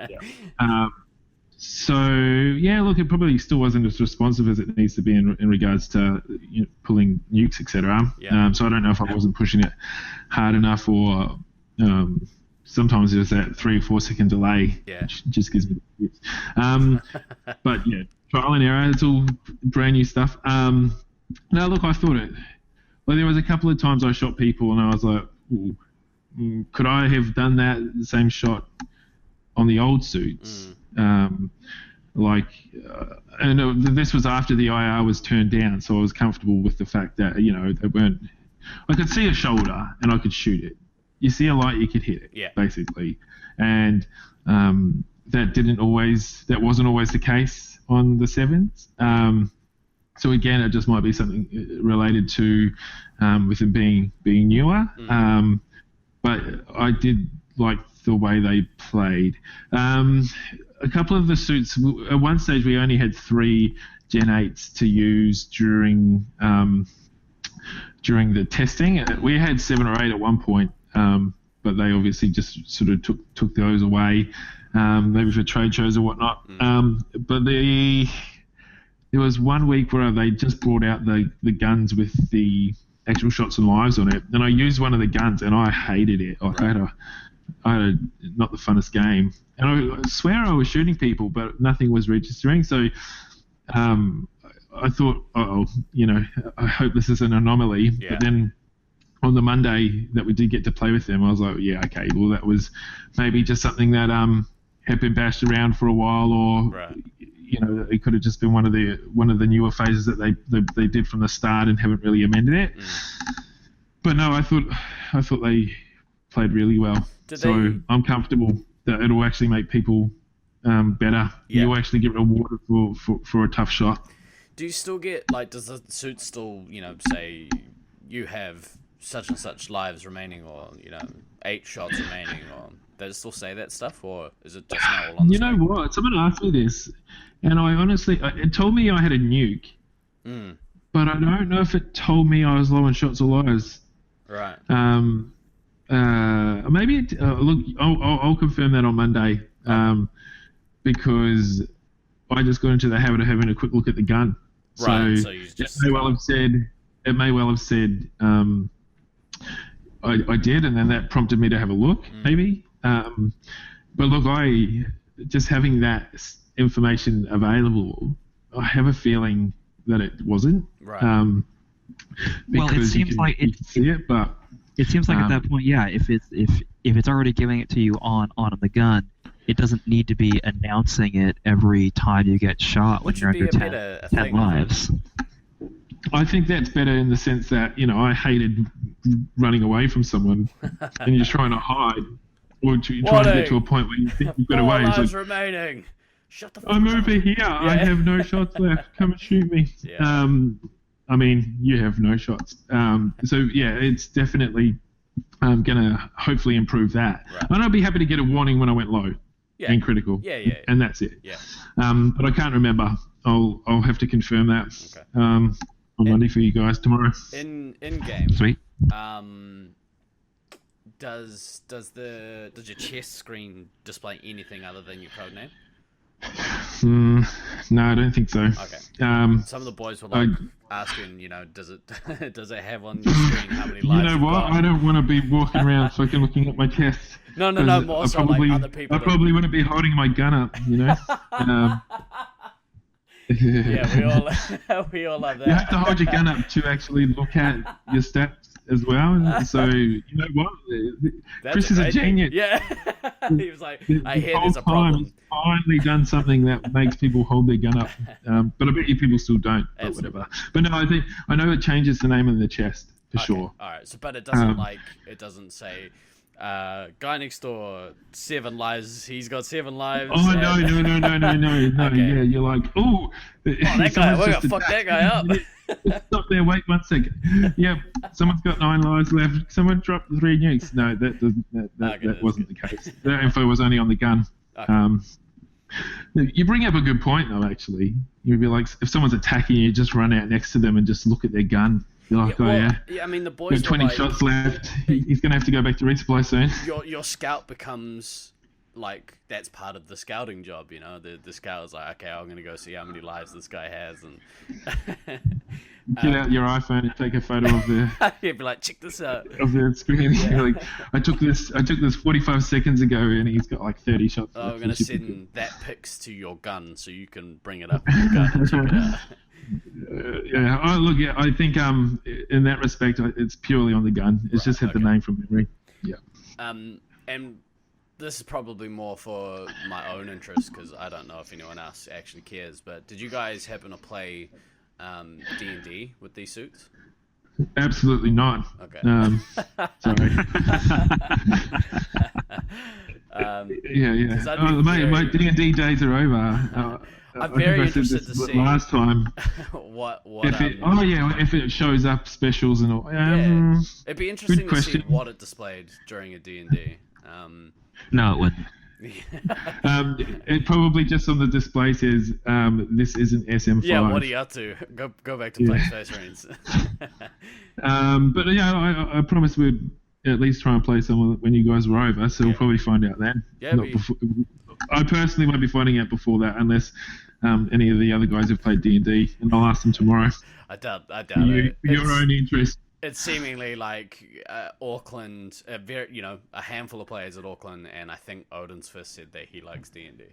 Yeah. So yeah, look, it probably still wasn't as responsive as it needs to be in regards to, you know, pulling nukes, etc. Yeah. So I don't know if I wasn't pushing it hard enough, or sometimes there's that 3 or 4 second delay, which just gives me the tips. But yeah, trial and error. It's all brand new stuff. No, look, I thought it. Well, there was a couple of times I shot people and I was like, ooh, could I have done that same shot on the old suits? And this was after the IR was turned down, so I was comfortable with the fact that, you know, they weren't. I could see a shoulder and I could shoot it. You see a light, you could hit it, basically. And that wasn't always the case on the 7s. So again, it just might be something related to with them being newer. But I did like the way they played. A couple of the suits, at one stage we only had 3 Gen 8s to use during the testing. We had 7 or 8 at one point, but they obviously just sort of took those away, maybe for trade shows or whatnot. But there was one week where they just brought out the guns with the actual shots and lives on it, and I used one of the guns and I hated it. Like, I had not the funnest game, and I swear I was shooting people, but nothing was registering. So I thought, you know, I hope this is an anomaly. But then on the Monday that we did get to play with them, I was like, yeah, okay, well, that was maybe just something that had been bashed around for a while, or you know, it could have just been one of the newer phases that they did from the start and haven't really amended it. But no, I thought they played really well. I'm comfortable that it'll actually make people better. You'll actually get rewarded for a tough shot. Do you still get, like, does the suit still, you know, say you have such and such lives remaining, or, you know, 8 shots remaining, or does it still say that stuff, or is it just not all on the screen? You know what? Someone asked me this, and I honestly, it told me I had a nuke, but I don't know if it told me I was low on shots or lives. Right. Maybe look, I'll confirm that on Monday, because I just got into the habit of having a quick look at the gun. Right. So it may well have said I did, and then that prompted me to have a look, maybe. But look, just having that information available, I have a feeling that it wasn't. Right. Well, it seems like you can see it, but it seems like at that point, yeah, if it's already giving it to you on the gun, it doesn't need to be announcing it every time you get shot when you're under 10 lives. I think that's better in the sense that, I hated running away from someone and you're trying to hide, or you're trying to get to a point where you think you've got away. It's like, remaining. Shut the fuck I'm up. over here. Yeah. I have no shots left. Come and shoot me. Yeah. I mean, you have no shots. So yeah, it's definitely gonna hopefully improve that. Right. And I'll be happy to get a warning when I went low and critical. Yeah. And that's it. Yeah. But I can't remember. I'll have to confirm that. Okay. On Monday for you guys tomorrow. In game. Sweet. Does your chest screen display anything other than your code name? No, I don't think so. Okay. Some of the boys were like asking, does it have on your screen how many lives? You know what? I don't want to be walking around fucking looking at my chest. No. More so like other people. I probably want to be holding my gun up. Yeah, we all love that. You have to hold your gun up to actually look at your stats as well. And so, you know what? Chris is a genius. Yeah. He was like, I hear there's a problem. problem. He's finally done something that makes people hold their gun up. But I bet you people still don't, but Absolutely. whatever. But no, I know it changes the name of the chest for sure. All right. So, but it doesn't say, guy next door, 7 lives. He's got 7 lives. Oh, no. Okay. Yeah, you're like, oh, that guy, we're going to fuck that guy up. Stop there, wait 1 second. Yep, someone's got 9 lives left. Someone dropped 3 nukes. No, that wasn't the case. That info was only on the gun. Okay. You bring up a good point, though, actually. You'd be like, if someone's attacking you, just run out next to them and just look at their gun. You're like, yeah, I mean, the boys got 20 shots left. He's going to have to go back to resupply soon. Your scout becomes like that's part of the scouting job, The scout is like, okay, I'm gonna go see how many lives this guy has, and get out your iPhone and take a photo of the. You'd be like, check this out. Of the screen. Yeah. Like, I took this 45 seconds ago, and he's got like 30 shots. Oh, I'm gonna send that pics to your gun so you can bring it up with your gun and check it out. Yeah. Oh, look. Yeah, I think in that respect, it's purely on the gun. It's just had the name from memory. Yeah. And this is probably more for my own interest because I don't know if anyone else actually cares. But did you guys happen to play D&D with these suits? Absolutely not. Okay. Sorry. Yeah. Oh, my D&D days are over. I'm very interested to see last time. what if it shows up specials and all. It'd be interesting to see what it displayed during a D&D. No, it wouldn't. It probably just on the display says this isn't SM5. Yeah, what are you up to? Go back to playing Space Marines. But yeah, I promise we'd at least try and play some when you guys were over, so we'll probably find out then. Yeah, I personally won't be finding out before that unless any of the other guys have played D&D, and I'll ask them tomorrow. I doubt it. For your own interest. It's seemingly like Auckland, a handful of players at Auckland, and I think Odin's Fist said that he likes D&D.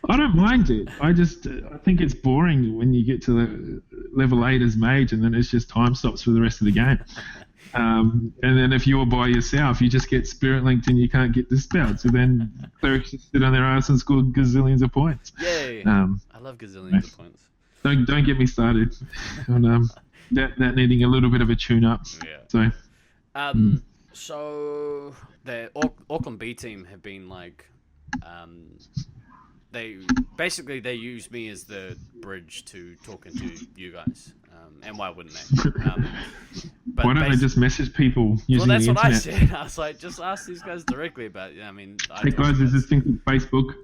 I don't mind it. I think it's boring when you get to the level 8 as mage, and then it's just time stops for the rest of the game. And then if you're by yourself, you just get spirit linked and you can't get dispelled. So then clerics just sit on their ass and score gazillions of points. Yay! I love gazillions of points. Don't get me started on that needing a little bit of a tune up. Yeah. So the Auckland B team have been like, they use me as the bridge to talking to you guys. And why wouldn't they? Why don't they just message people using the internet? Well, that's what I said. I was like, just ask these guys directly about it. I mean, hey guys, there's this thing called Facebook.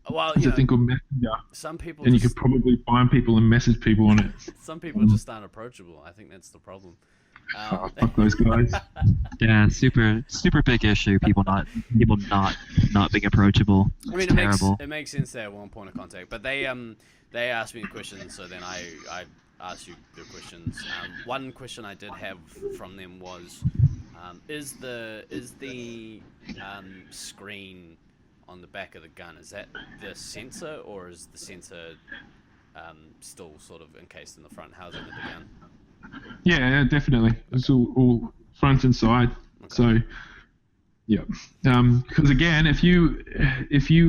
Well, there's a thing called Messenger. Some people and you could probably find people and message people on it. Some people just aren't approachable. I think that's the problem. Fuck those guys. Yeah, super big issue. People not being approachable. I mean, it makes sense they have one point of contact, but they asked me a question, so then I asked you the questions. One question I did have from them was, Is the screen on the back of the gun, is that the sensor, or is the sensor still sort of encased in the front housing of the gun? Yeah, definitely. It's all front and side. Okay. So, yeah. Because again, if you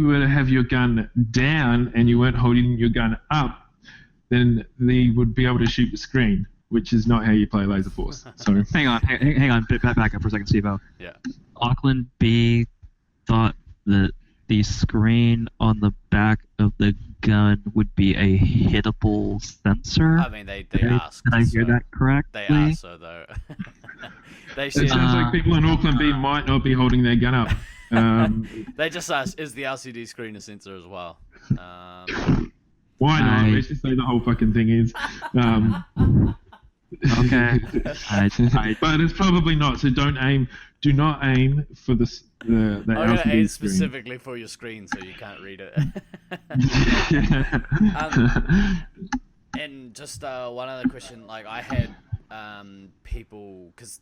were to have your gun down and you weren't holding your gun up, then they would be able to shoot the screen, which is not how you play Laserforce. So Hang on. Back up for a second, Steve-O. Yeah. Auckland B thought that the screen on the back of the gun would be a hittable sensor. I mean, they asked. Did I hear so. that correctly? They asked, so though. They it said, sounds like people in Auckland B might not be holding their gun up. they just asked, is the LCD screen a sensor as well? Why not? Let's just say the whole fucking thing is. Okay. But it's probably not. So do not aim for the I'm going to LCD aim screen. specifically for your screen so you can't read it. And just one other question. Like, I had people, because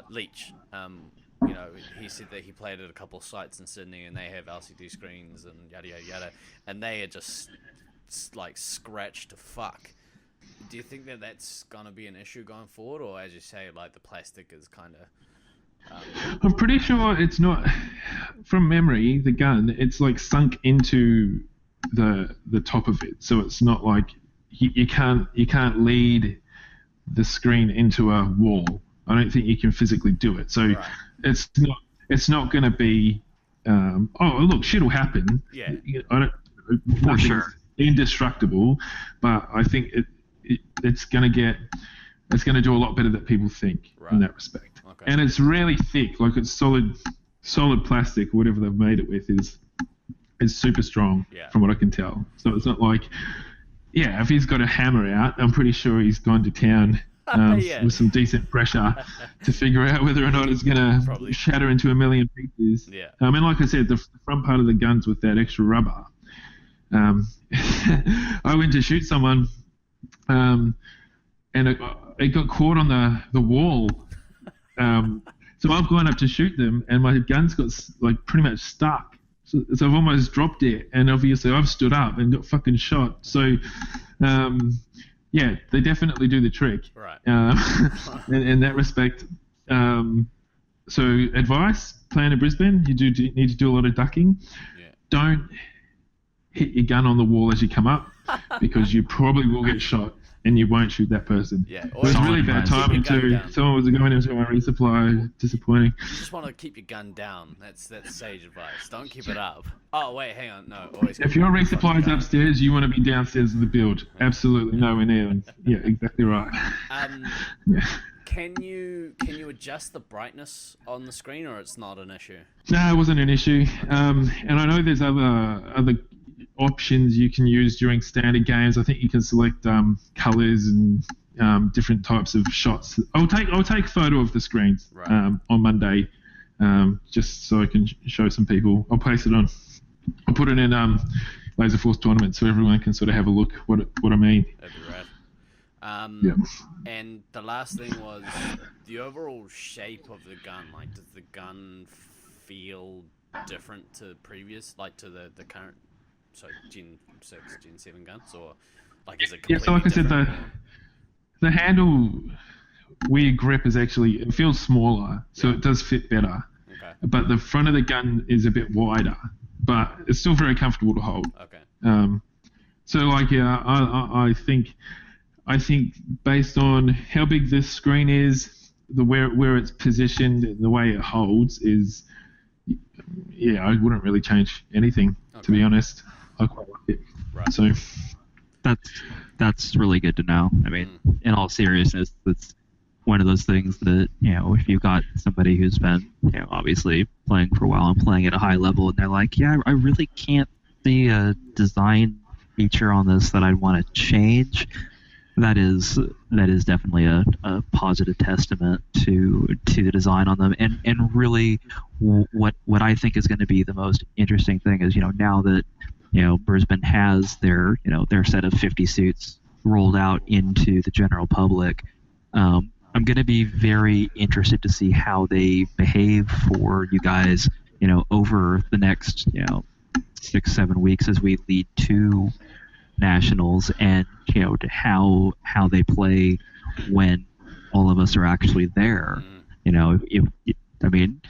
Leech, you know, he said that he played at a couple of sites in Sydney and they have LCD screens and yada yada yada, and they are just like scratched to fuck. Do you think that that's gonna be an issue going forward, or as you say, like the plastic is kind of? I'm pretty sure it's not. From memory, the gun, it's like sunk into the top of it, so it's not like you can't lead the screen into a wall. I don't think you can physically do it. So Right. it's not going to be. Oh, look, shit'll happen. Yeah. I don't. For nothing's sure. Indestructible, but I think it's going to do a lot better than people think Right. in that respect. Okay. And it's really thick, like it's solid plastic, whatever they've made it with is super strong, Yeah. from what I can tell. So it's not like, yeah, if he's got a hammer out, I'm pretty sure he's gone to town Yeah. with some decent pressure to figure out whether or not it's going Probably. to shatter into a million pieces. Yeah. And like I said, the front part of the gun's with that extra rubber. I went to shoot someone, and it got caught on the wall. So I've gone up to shoot them, and my gun's got like pretty much stuck. So I've almost dropped it, and obviously I've stood up and got fucking shot. So, yeah, they definitely do the trick. Right. In that respect. So advice: playing in Brisbane, you need to do a lot of ducking. Yeah. Don't hit your gun on the wall as you come up, because you probably will get shot and you won't shoot that person. Yeah. It was really bad timing Keep your gun too. down. Someone was going into my resupply. Disappointing. You just want to keep your gun down. That's sage advice. Don't keep it up. Oh wait, hang on. No, always. If keep your it resupply is gun. upstairs, you want to be downstairs in the build. Absolutely nowhere near them. Yeah, exactly right. Yeah. Can you adjust the brightness on the screen, or it's not an issue? No, it wasn't an issue. And I know there's other options you can use during standard games. I think you can select colors and different types of shots. I'll take a photo of the screens Right. on Monday, just so I can show some people. I'll place it on. I'll put it in Laserforce tournament so everyone can sort of have a look what I mean. That'd be rad. Yeah. And the last thing was the overall shape of the gun. Like, does the gun feel different to previous, like to the current, so Gen 6, Gen 7 guns, or like is it Yeah. completely So like I said, different? the handle weird grip is actually, it feels smaller, so it does fit better. Okay. But the front of the gun is a bit wider, but it's still very comfortable to hold. Okay. So like, yeah, I think based on how big this screen is, where it's positioned, and the way it holds is, yeah, I wouldn't really change anything, to be honest. I quite like it. Right. So That's really good to know. I mean, in all seriousness, that's one of those things that, you know, if you've got somebody who's been, you know, obviously playing for a while and playing at a high level, and they're like, yeah, I really can't see a design feature on this that I'd want to change, that is definitely a positive testament to the design on them. And really what I think is going to be the most interesting thing is, you know, now that, you know, Brisbane has their set of 50 suits rolled out into the general public, I'm going to be very interested to see how they behave for you guys, over the next, 6-7 weeks as we lead to nationals, and to how they play when all of us are actually there. I mean,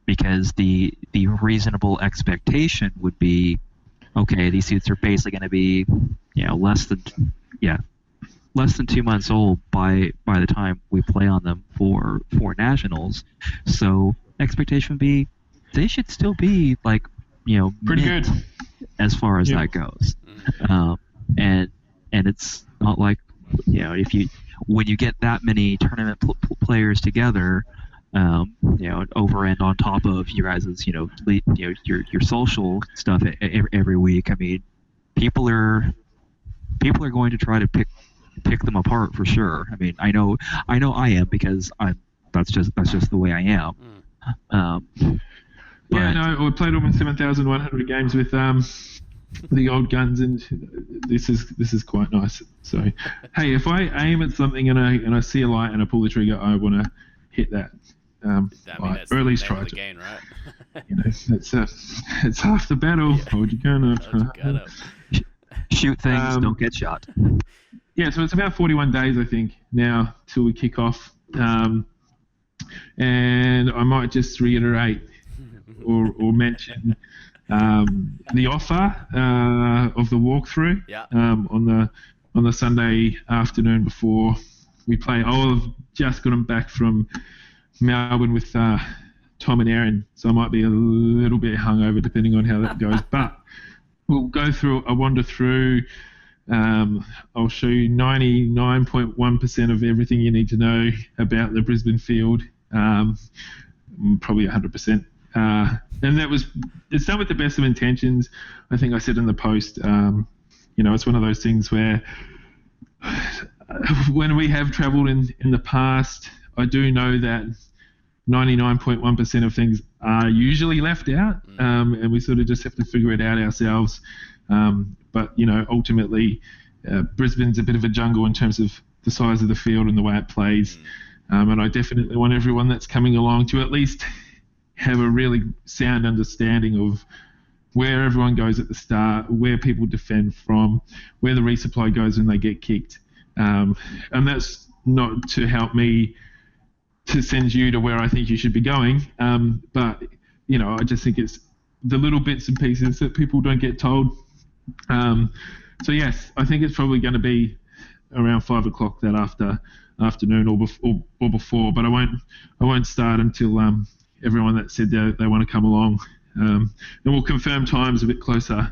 because the reasonable expectation would be, okay, these suits are basically going to be, less than 2 months old by the time we play on them for nationals. So expectation would be they should still be like, pretty good as far as that goes. And it's not like, when you get that many tournament players together, over and on top of you guys', your social stuff every week. I mean, people are going to try to pick them apart for sure. I mean, I know I am, because that's just the way I am. I played almost 7,100 games with the old guns, and this is quite nice. So, hey, if I aim at something and I see a light and I pull the trigger, I want to hit that. That's or at least the try name of the to. game, right? It's half the battle. Yeah. Hold your gun up. Shoot things, don't get shot. Yeah, so it's about 41 days, I think, now till we kick off. And I might just reiterate or mention the offer of the walkthrough on the Sunday afternoon before we play. I've just gotten back from Melbourne with Tom and Aaron, so I might be a little bit hungover depending on how that goes. But we'll go through. I wander through. I'll show you 99.1% of everything you need to know about the Brisbane field. Probably 100%. And it's done with the best of intentions. I think I said in the post, it's one of those things where when we have travelled in the past, I do know that 99.1% of things are usually left out, and we sort of just have to figure it out ourselves. But ultimately, Brisbane's a bit of a jungle in terms of the size of the field and the way it plays. And I definitely want everyone that's coming along to at least have a really sound understanding of where everyone goes at the start, where people defend from, where the resupply goes when they get kicked. And that's not to help me to send you to where I think you should be going. But, I just think it's the little bits and pieces that people don't get told. So, yes, I think it's probably going to be around 5 o'clock that afternoon or before, but I won't start until everyone that said they want to come along. And we'll confirm times a bit closer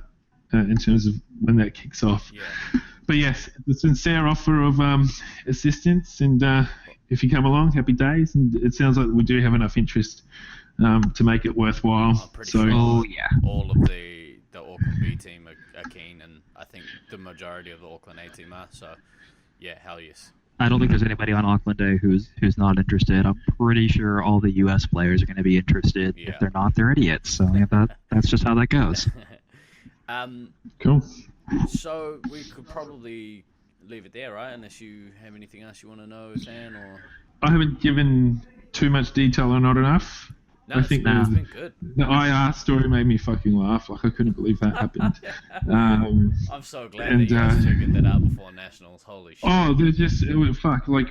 in terms of when that kicks off. Yeah. But yes, the sincere offer of assistance, and if you come along, happy days. And it sounds like we do have enough interest to make it worthwhile. I'm pretty sure all of the Auckland B team are keen, and I think the majority of the Auckland A team are. So, yeah, hell yes. I don't think there's anybody on Auckland Day who's not interested. I'm pretty sure all the U.S. players are going to be interested. Yeah. If they're not, they're idiots. So that's just how that goes. Cool. So we could probably leave it there, right? Unless you have anything else you want to know, Zan, or... I haven't given too much detail or not enough. No, I think it's been good. the IR story made me fucking laugh. Like, I couldn't believe that happened. I'm so glad that you guys figured that out before Nationals. Holy shit. Oh, they're just fuck. Like,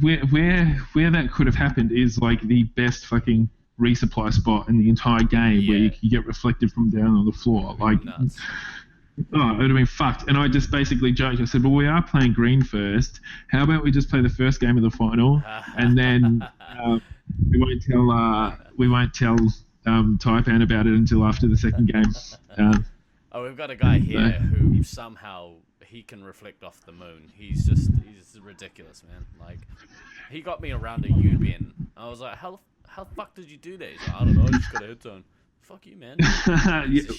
where that could have happened is like the best fucking resupply spot in the entire game, where you get reflected from down on the floor. Like, nuts. Oh, it would have been fucked. And I just basically joked. I said, well, we are playing green first. How about we just play the first game of the final, and then we won't tell Taipan about it until after the second game. We've got a guy here who somehow he can reflect off the moon. He's ridiculous, man. Like, he got me around a U-bin. I was like, how fuck did you do that? He's like, I don't know, I just got a hit zone. Fuck you, man.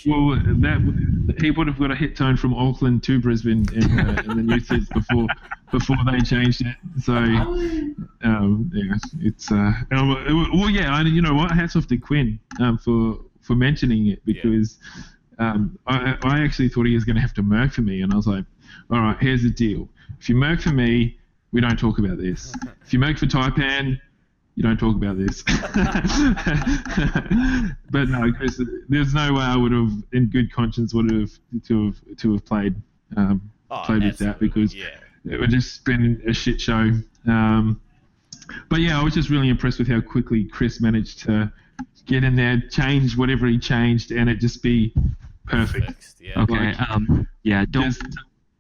Well, he would have got a hit tone from Auckland to Brisbane in the new seats before they changed it. So, it's well, yeah. You know what? Hats off to Quinn for mentioning it, because I actually thought he was going to have to merc for me, and I was like, all right, here's the deal. If you merc for me, we don't talk about this. If you make for Taipan, you don't talk about this. But no, Chris, there's no way I would have, in good conscience, would have to have played with that, because it would just been a shit show. But yeah, I was just really impressed with how quickly Chris managed to get in there, change whatever he changed, and it just be perfect. Yeah. Okay.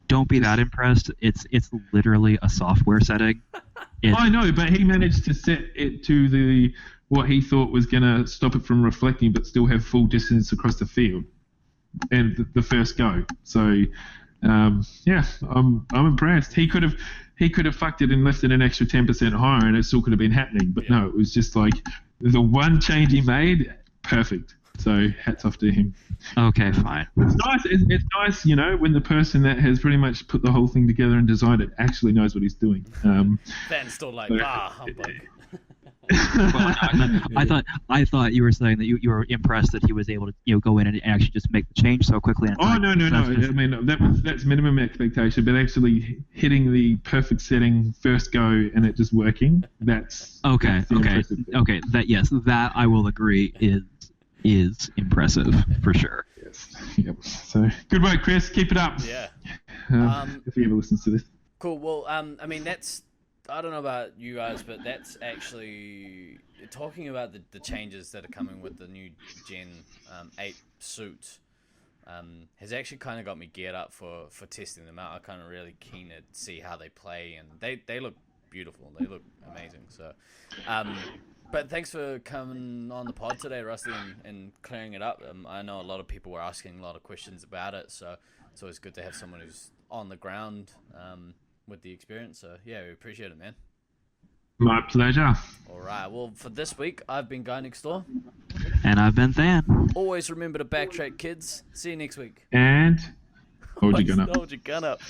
Don't be that impressed. It's literally a software setting. I know, but he managed to set it to what he thought was going to stop it from reflecting, but still have full distance across the field, and the first go. So, yeah, I'm impressed. He could have fucked it and left it an extra 10% higher, and it still could have been happening. But no, it was just like the one change he made, perfect. So hats off to him. Okay, fine. It's nice. It's nice, when the person that has pretty much put the whole thing together and designed it actually knows what he's doing. Fans still like, humbug. I thought you were saying that you were impressed that he was able to go in and actually just make the change so quickly. And no. I mean, that's minimum expectation, but actually hitting the perfect setting first go and it just working. That's okay. Okay. That I will agree is impressive for sure. Yes. Yep. So good work, Chris. Keep it up. Yeah. If he ever listens to this. Cool. Well, I mean, I don't know about you guys, but that's actually talking about the changes that are coming with the new Gen 8 suit. Has actually kind of got me geared up for testing them out. I'm kind of really keen to see how they play, and they look beautiful. They look amazing. So, but thanks for coming on the pod today, Rusty, and clearing it up. I know a lot of people were asking a lot of questions about it, so it's always good to have someone who's on the ground with the experience. So yeah, we appreciate it, man. My pleasure. All right. Well, for this week, I've been Guy Next Door. And I've been Than. Always remember to backtrack, kids. See you next week. And hold your gun up. Hold your gun up.